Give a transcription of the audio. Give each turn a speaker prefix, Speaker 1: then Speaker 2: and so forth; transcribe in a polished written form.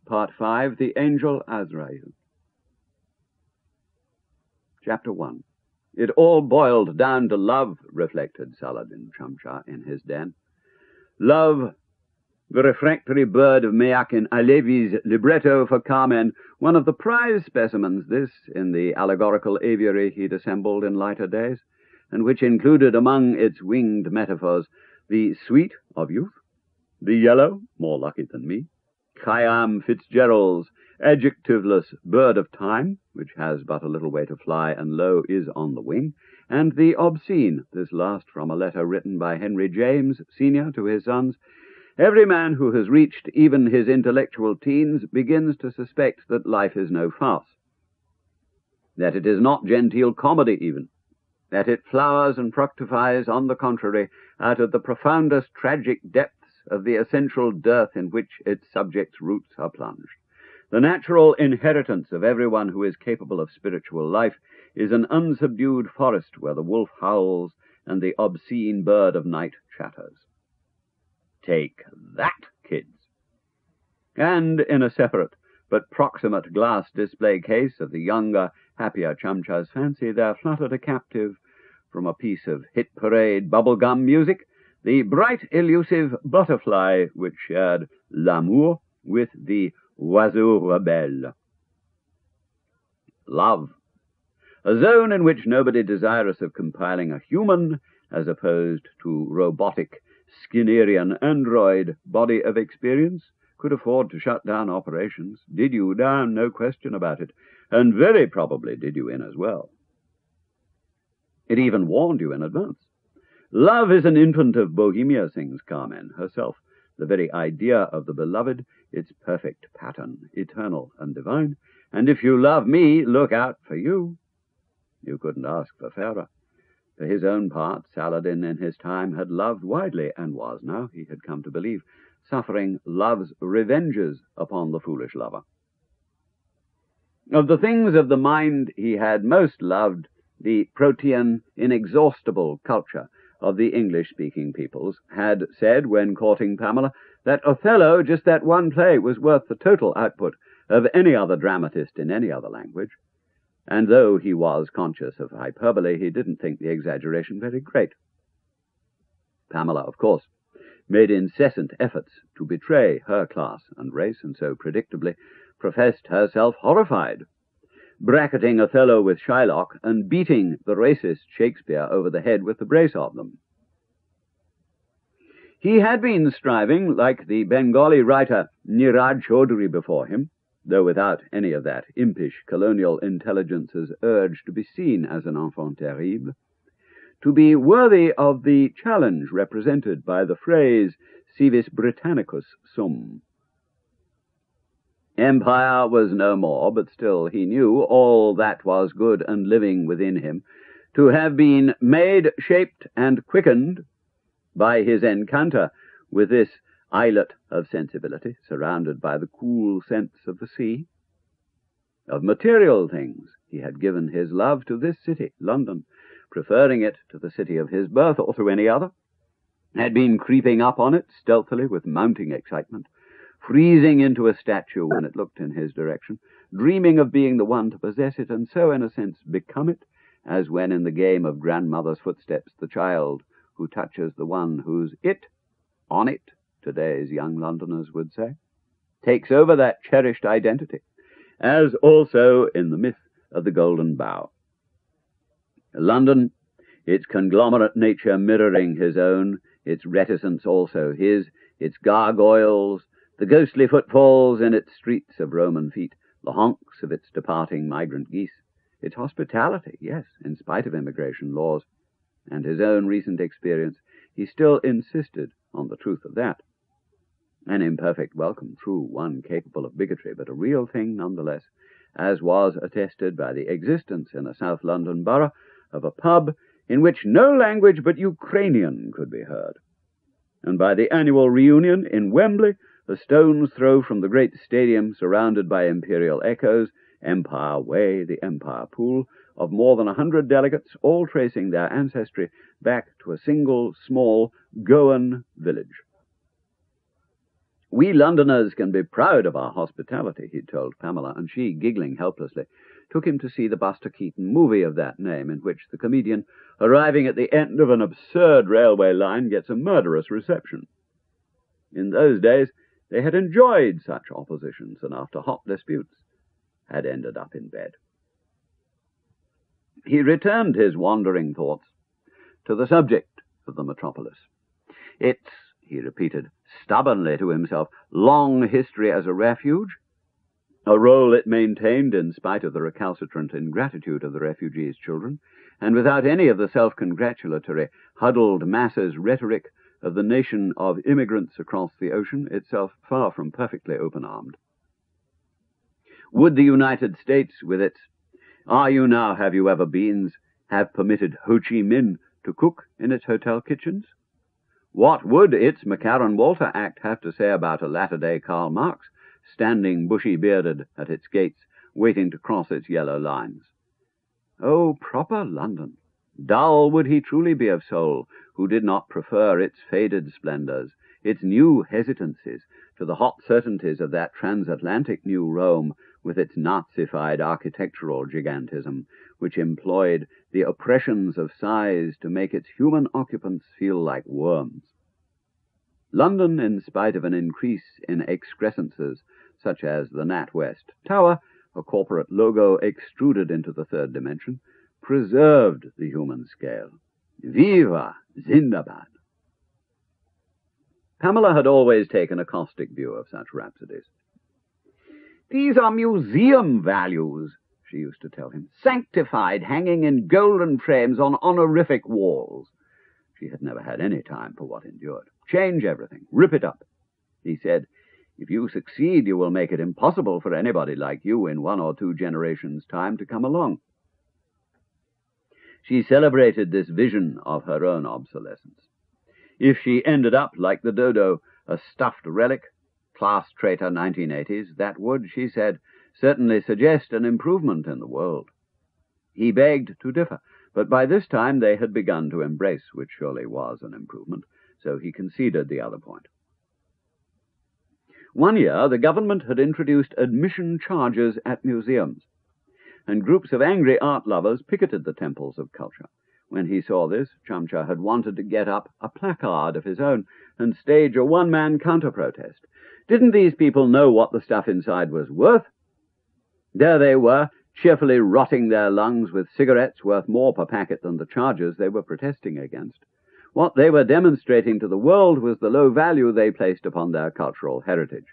Speaker 1: Part 5, The Angel Azrael. Chapter 1. It all boiled down to love, reflected Saladin Chamcha in his den. Love, the refractory bird of Meakin Alevi's libretto for Carmen, one of the prize specimens, this, in the allegorical aviary he'd assembled in lighter days, and which included among its winged metaphors the sweet of youth, the yellow, more lucky than me, Khayyam Fitzgerald's adjectiveless bird of time, which has but a little way to fly and lo is on the wing, and the obscene, this last from a letter written by Henry James, Sr. to his sons. Every man who has reached even his intellectual teens begins to suspect that life is no farce, that it is not genteel comedy even, that it flowers and fructifies, on the contrary, out of the profoundest tragic depths of the essential dearth in which its subject's roots are plunged. The natural inheritance of everyone who is capable of spiritual life is an unsubdued forest where the wolf howls and the obscene bird of night chatters. Take that, kids! And in a separate but proximate glass display case of the younger, happier Chamcha's fancy, there fluttered a captive from a piece of hit-parade bubblegum music, the bright, elusive butterfly which shared l'amour with the oiseau rebelle. Love, a zone in which nobody desirous of compiling a human, as opposed to robotic, Skinnerian android body of experience, could afford to shut down operations. Did you down, no question about it, and very probably did you in as well. It even warned you in advance. Love is an infant of Bohemia, sings Carmen herself, the very idea of the beloved, its perfect pattern, eternal and divine, and if you love me, look out for you. You couldn't ask for fairer. For his own part, Saladin in his time had loved widely, and was now, he had come to believe, suffering love's revenges upon the foolish lover. Of the things of the mind he had most loved, the protean, inexhaustible culture of the English-speaking peoples had said, when courting Pamela, that Othello, just that one play, was worth the total output of any other dramatist in any other language. And though he was conscious of hyperbole, he didn't think the exaggeration very great. Pamela, of course, made incessant efforts to betray her class and race, and so predictably professed herself horrified, bracketing Othello with Shylock and beating the racist Shakespeare over the head with the brace of them. He had been striving, like the Bengali writer Niraj Chaudhuri before him, though without any of that impish colonial intelligence's urge to be seen as an enfant terrible, to be worthy of the challenge represented by the phrase civis Britannicus sum. Empire was no more, but still he knew all that was good and living within him to have been made, shaped, and quickened by his encounter with this islet of sensibility, surrounded by the cool scents of the sea. Of material things he had given his love to this city, London, preferring it to the city of his birth or to any other, had been creeping up on it stealthily with mounting excitement, freezing into a statue when it looked in his direction, dreaming of being the one to possess it, and so, in a sense, become it, as when in the game of grandmother's footsteps the child who touches the one whose it, on it, today's young Londoners would say, takes over that cherished identity, as also in the myth of the Golden Bough. London, its conglomerate nature mirroring his own, its reticence also his, its gargoyles, the ghostly footfalls in its streets of Roman feet, the honks of its departing migrant geese, its hospitality, yes, in spite of immigration laws, and his own recent experience, he still insisted on the truth of that. An imperfect welcome, true, one capable of bigotry, but a real thing nonetheless, as was attested by the existence in a South London borough of a pub in which no language but Ukrainian could be heard, and by the annual reunion in Wembley, a stone's throw from the great stadium surrounded by imperial echoes, Empire Way, the Empire Pool, of more than 100 delegates, all tracing their ancestry back to a single small Goan village. We Londoners can be proud of our hospitality, he told Pamela, and she, giggling helplessly, took him to see the Buster Keaton movie of that name, in which the comedian, arriving at the end of an absurd railway line, gets a murderous reception. In those days, they had enjoyed such oppositions, and after hot disputes, had ended up in bed. He returned his wandering thoughts to the subject of the metropolis. Its, he repeated stubbornly to himself, long history as a refuge, a role it maintained in spite of the recalcitrant ingratitude of the refugees' children, and without any of the self-congratulatory, huddled masses rhetoric of the nation of immigrants across the ocean, itself far from perfectly open-armed. Would the United States, with its "Are you now, have you ever beens," have permitted Ho Chi Minh to cook in its hotel kitchens? What would its McCarran-Walter Act have to say about a latter-day Karl Marx standing bushy-bearded at its gates, waiting to cross its yellow lines? Oh, proper London! Dull would he truly be of soul, who did not prefer its faded splendours, its new hesitancies, to the hot certainties of that transatlantic New Rome, with its Nazified architectural gigantism, which employed the oppressions of size to make its human occupants feel like worms. London, in spite of an increase in excrescences, such as the NatWest Tower, a corporate logo extruded into the third dimension, preserved the human scale. Viva Zindabad! Pamela had always taken a caustic view of such rhapsodies. "These are museum values," she used to tell him, "sanctified, hanging in golden frames on honorific walls." She had never had any time for what endured. "Change everything. Rip it up." He said, "If you succeed, you will make it impossible for anybody like you in 1 or 2 generations' time to come along." She celebrated this vision of her own obsolescence. If she ended up, like the dodo, a stuffed relic, class traitor 1980s, that would, she said, certainly suggest an improvement in the world. He begged to differ, but by this time they had begun to embrace, which surely was an improvement, so he conceded the other point. One year, the government had introduced admission charges at museums, and groups of angry art lovers picketed the temples of culture. When he saw this, Chamcha had wanted to get up a placard of his own and stage a one-man counter-protest. Didn't these people know what the stuff inside was worth? There they were, cheerfully rotting their lungs with cigarettes worth more per packet than the charges they were protesting against. What they were demonstrating to the world was the low value they placed upon their cultural heritage.